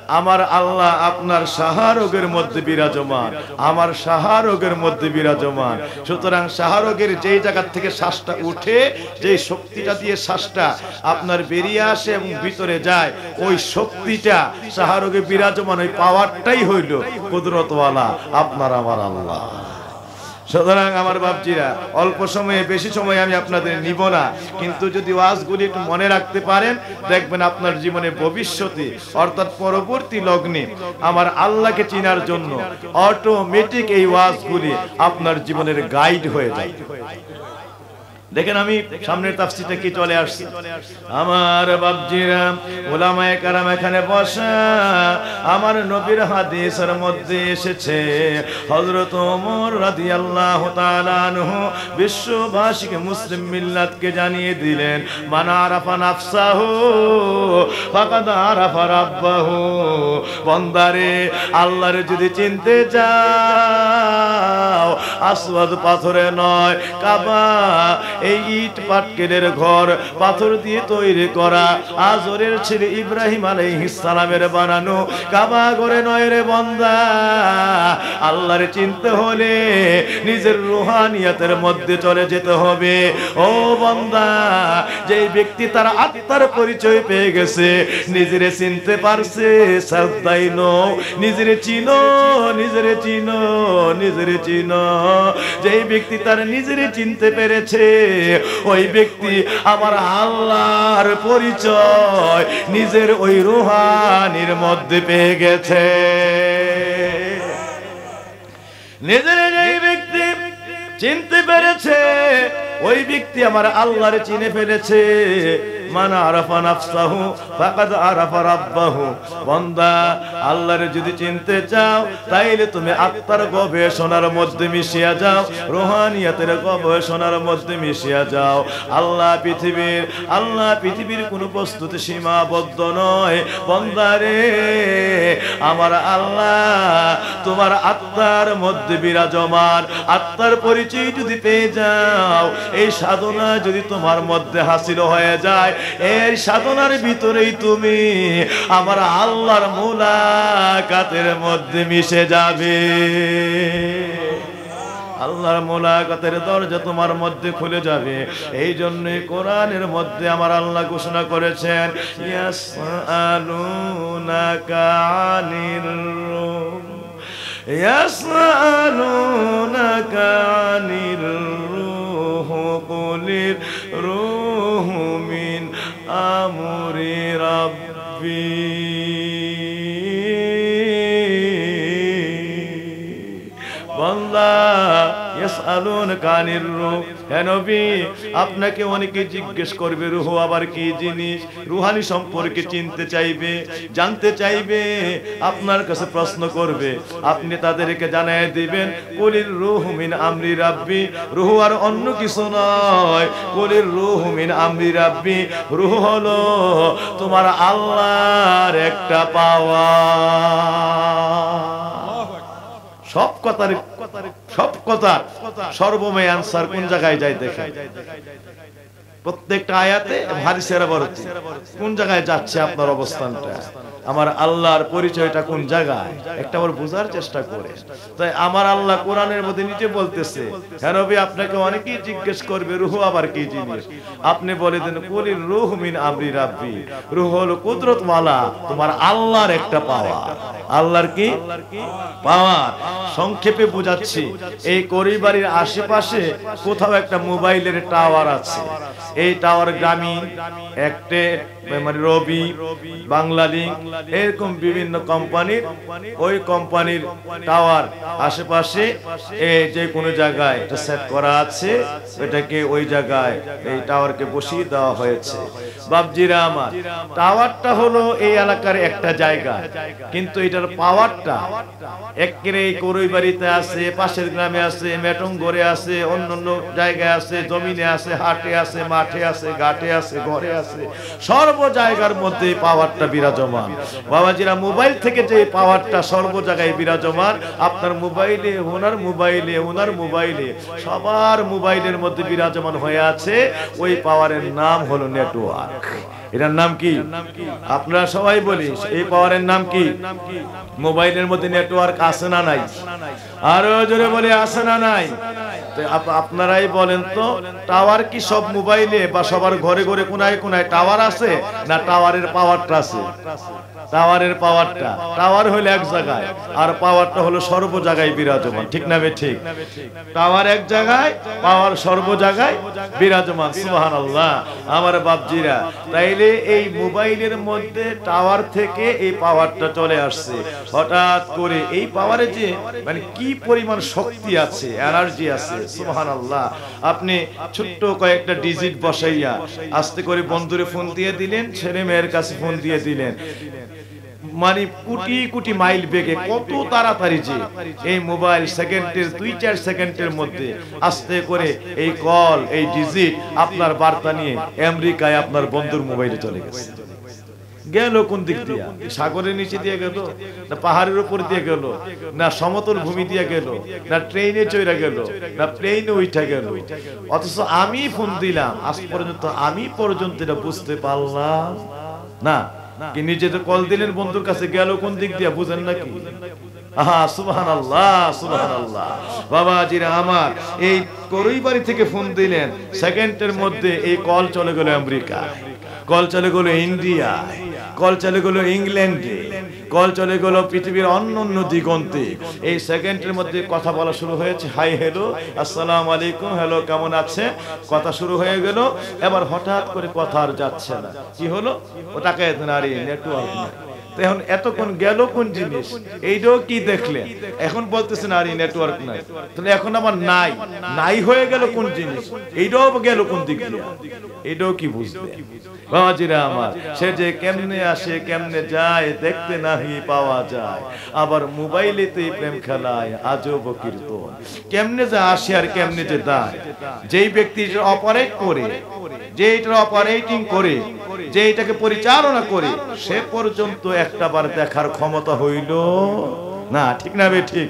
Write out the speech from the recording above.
আমার আল্লাহ আপনার শাহরোগের মধ্যে বিরাজমান, আমার শাহরোগের মধ্যে বিরাজমান। সুতরাং শাহরোগের যেই জায়গা থেকে শ্বাসটা উঠে, যেই শক্তিটা দিয়ে শ্বাসটা আপনার বেরিয়ে আসে এবং ভিতরে যায়, ওই শক্তিটা শাহরোগে বিরাজমান, ওই পাওয়ারটাই হইল কুদরতওয়ালা আপনার আমার আল্লাহ। সুতরাং আমার বাপজিরা, অল্প সময়ে বেশি সময় আমি আপনাদের নিব না, কিন্তু যদি ওয়াজগুলি একটু মনে রাখতে পারেন, দেখবেন আপনার জীবনে ভবিষ্যতে অর্থাৎ পরবর্তী লগ্নে আমার আল্লাহকে চিনার জন্য অটোমেটিক এই ওয়াজগুলি আপনার জীবনের গাইড হয়ে যায়। দেখেন আমি সামনের তাফসীরটা কি চলে আসছে। আমার বাপজিরা, উলামায়ে কেরাম এখানে বসা, আমার নবীর হাদিসের মধ্যে এসেছে হযরত ওমর রাদিয়াল্লাহু তাআলা আনহু বিশ্ববাসীকে, মুসলিম মিল্লাতকে জানিয়ে দিলেন, মান আরাফা নাফসাহু ফাকাদ আরাফা রাব্বাহু। বান্দারে, আল্লাহরে যদি চিনতে চাও, আসওয়াদ পাথরে নয়, কাবা এই ইট পাটকেলের ঘর, পাথর দিয়ে তৈরি করা, আজরের ছেলে ইব্রাহিম আলাইহিস সালামের বানানো কাবা ঘরে নয় রে বান্দা। আল্লাহরে চিনতে হলে নিজের রুহানিয়াতের মধ্যে চলে যেতে হবে। ও বান্দা, যেই ব্যক্তি তার আত্মার পরিচয় পেয়ে গেছে, নিজেরে চিনতে পারছে, সাজদাই নও, নিজেরে চিনো, নিজেরে চিনো, নিজেরে চিনো। যেই ব্যক্তি তার নিজেরে চিনতে পেরেছে, ওই ব্যক্তি আমার আল্লাহর পরিচয় নিজের ওই রুহানির মধ্যে পেয়ে গেছে। নিজের যেই ব্যক্তি চিনতে পেরেছে, ওই ব্যক্তি আমার আল্লাহরে চিনে ফেলেছে। মান আরাফা নাফসাহু ফাকাদ আরাফা রাব্বাহু। বান্দা, আল্লাহরে যদি চিনতে চাও, তাইলে তুমি আত্মার গবেষণার মধ্যে মিশিয়া যাও, রুহানিয়াতের গবেষণার মধ্যে মিশিয়া যাও। আল্লাহ পৃথিবীর কোনো বস্তুতে সীমাবদ্ধ নয়। বান্দারে, আমার আল্লাহ তোমার আত্মার মধ্যে বিরাজমান। আত্মার পরিচয় যদি পেয়ে যাও, এই সাধনা যদি তোমার মধ্যে হাসিল হয়ে যায়, এই সাধনার ভিতরেই তুমি আমার আল্লাহর মুলাকাতের মধ্যে মিশে যাবে। আল্লাহর মুলাকাতের দরজা তোমার মধ্যে খুলে যাবে। এই জন্যই কোরআনের মধ্যে আমার আল্লাহ ঘোষণা করেছেন, ইয়াসআলুনাকা আনির রূহ, ইয়াসআলুনাকা আনির রূহ, কুলির রূহ মিন আমরি রাব্বি। বান্দা, ইয়াসআলুনাকা আনির রূহ, হে নবী, আপনাকে অনেকে জিজ্ঞেস করবে রূহ আবার কি জিনিস, রুহানি সম্পর্কে চিনতে চাইবে, জানতে চাইবে, আপনার কাছে প্রশ্ন করবে। আপনি তাদেরকে জানিয়ে দিবেন, কুলির রূহ মিন আমরি রাব্বি, রূহ আর অন্য কিছু নয়। কুলির রূহ মিন আমরি রাব্বি, রূহ হলো তোমার আল্লাহর একটা পাওয়ার। সব কথার সর্বময় আনসার কোন জায়গায় যায় দেখেন। প্রত্যেকটা আয়াতে হাদিসের বর্ণনা কোন জায়গায় যাচ্ছে আপনার অবস্থানটা, আমার আল্লাহর পরিচয়টা কোন জায়গায়, একটা বার বোঝার চেষ্টা করে। তাই আমার আল্লাহ কোরআনের মধ্যে নিজে বলতেছে, হে নবী, আপনাকে অনেকেই জিজ্ঞেস করবে রূহ আবার কি জিনিস, আপনি বলে দেন কুলির রূহ মিন আমরি রাব্বি, রূহ হলো কুদরতওয়ালা তোমার আল্লাহর একটা পাওয়ার। আল্লাহর কি পাওয়ার? সংক্ষেপে বোঝাচ্ছি, এই করিবাড়ির আশেপাশে কোথাও একটা মোবাইলের টাওয়ার আছে। এই টাওয়ার গ্রামীণ, একটা মানে রবি, বাংলালিংক, এরকম বিভিন্ন কোম্পানির, ওই কোম্পানির টাওয়ার আশেপাশে যে কোনো জায়গায় এটা সেট করা আছে, এটাকে ওই জায়গায় এই টাওয়ারকে বসিয়ে দেওয়া হয়েছে। বাপজিরা আমার, টাওয়ারটা হলো এই এলাকার একটা জায়গা, কিন্তু এটার পাওয়ারটা একেবারে এই করিবাড়িতে আছে, পাশের গ্রামে আছে, মেটংগড়ে আছে, অন্যান্য জায়গায় আছে, জমিনে আছে, হাটে আছে, মাঠে আছে, ঘাটে আছে, ঘরে আছে, সর্ব জায়গার মধ্যে পাওয়ারটা বিরাজমান। বাবাজিরা, মোবাইল থেকে যে পাওয়ারটা সর্ব জায়গায় বিরাজমান, আপনার মোবাইলে, ওনার মোবাইলে, ওনার মোবাইলে, সবার মোবাইলের মধ্যে বিরাজমান হয়ে আছে। ওই পাওয়ারের নাম হলো নেটওয়ার্ক। এটার নাম কি? আপনারা সবাই বলি এই পাওয়ারের নাম কি? মোবাইলের মধ্যে নেটওয়ার্ক আছে না নাই? আরো জোরে বলে আছে না নাই? আপনারাই বলেন তো, টাওয়ার কি সব মোবাইলে বা সবার ঘরে ঘরে কোনায় কোনায় টাওয়ার আছে, না টাওয়ারের পাওয়ারটা আছে? টাওয়ারের পাওয়ারটা, টাওয়ার হলো এক জায়গায় আর পাওয়ারটা হলো সর্ব জায়গায় বিরাজমান, ঠিক না ঠিক? টাওয়ার এক জায়গায়, পাওয়ার সর্ব জায়গায় বিরাজমান। সুবহানাল্লাহ আমার বাপজিরা, তাইলে এই মোবাইলের মধ্যে টাওয়ার থেকে এই পাওয়ারটা চলে আসছে হঠাৎ করে। এই পাওয়ারে যে মানে কি পরিমাণ শক্তি আছে, এনার্জি আছে, সুবহানাল্লাহ। আপনি ছোট্ট কয়েকটা ডিজিট বসাইয়া আস্তে করে বন্ধুরে ফোন দিয়ে দিলেন, ছেলে মেয়ের কাছে ফোন দিয়ে দিলেন, মানে কোটি কোটি মাইল বেগে কত তাড়াতাড়ি যে এই মোবাইল সেকেন্ডের 2-4 সেকেন্ডের মধ্যে আস্তে করে এই কল, এই ডিজিট আপনার বার্তা নিয়ে আমেরিকায় আপনার বন্ধুর মোবাইলে চলে গেছে। গেল কোন দিক দিয়ে? সাগরের নিচে দিয়ে গেল, না পাহাড়ের উপর দিয়ে গেল, না সমতল ভূমি দিয়ে গেল, না ট্রেনে চড়ে গেল, না প্লেনে উঠে গেল। অথচ আমি ফোন দিলাম, আজ পর্যন্ত আমি এটা বুঝতে পারলাম না। কি নিজে তো কল দিলেন বন্ধুর কাছে, গেল কোন দিক দিয়ে বুঝেন নাকি? আহা সুবহানাল্লাহ, সুবহানাল্লাহ। বাবাজিরা আমার, এই করই বাড়ি থেকে ফোন দিলেন, সেকেন্ডের মধ্যে এই কল চলে গেল আমেরিকা, কল চলে গেল ইন্ডিয়া, কল চলে গেল ইংল্যান্ডে, কল চলে গেল পৃথিবীর অন্য দিগন্তে। এই সেকেন্ডের মধ্যে কথা বলা শুরু হয়েছে, হাই হ্যালো, আসসালামু আলাইকুম, হ্যালো কেমন আছে, কথা শুরু হয়ে গেল। এবার হঠাৎ করে কথা আর যাচ্ছে না, কি হলো? ওটাকে নারী নেটওয়ার্ক নাই। এখন এতক্ষণ গেল কোন জিনিস, এইটাও কি দেখলেন? এখন বলতেছেন আরে নেটওয়ার্ক নাই, তাহলে এখন আবার নাই, নাই হয়ে গেল কোন জিনিস, এইটাও গেল কোন দিক দিয়ে? এইটাও কি বুঝবে বাবাজিরা আমার? সে যে কেমনে আসে কেমনে যায় দেখতে নাহি পাওয়া যায়, আবার মোবাইলেতে প্রেম খেলায় আজব কীর্তন। কেমনে যে আসে আর কেমনে যে যায়, যেই ব্যক্তি অপারেট করে, যে এটার অপারেটিং করে, যে এটাকে পরিচালনা করে, সে পর্যন্ত একটা বার দেখার ক্ষমতা হইল না, ঠিক না ঠিক?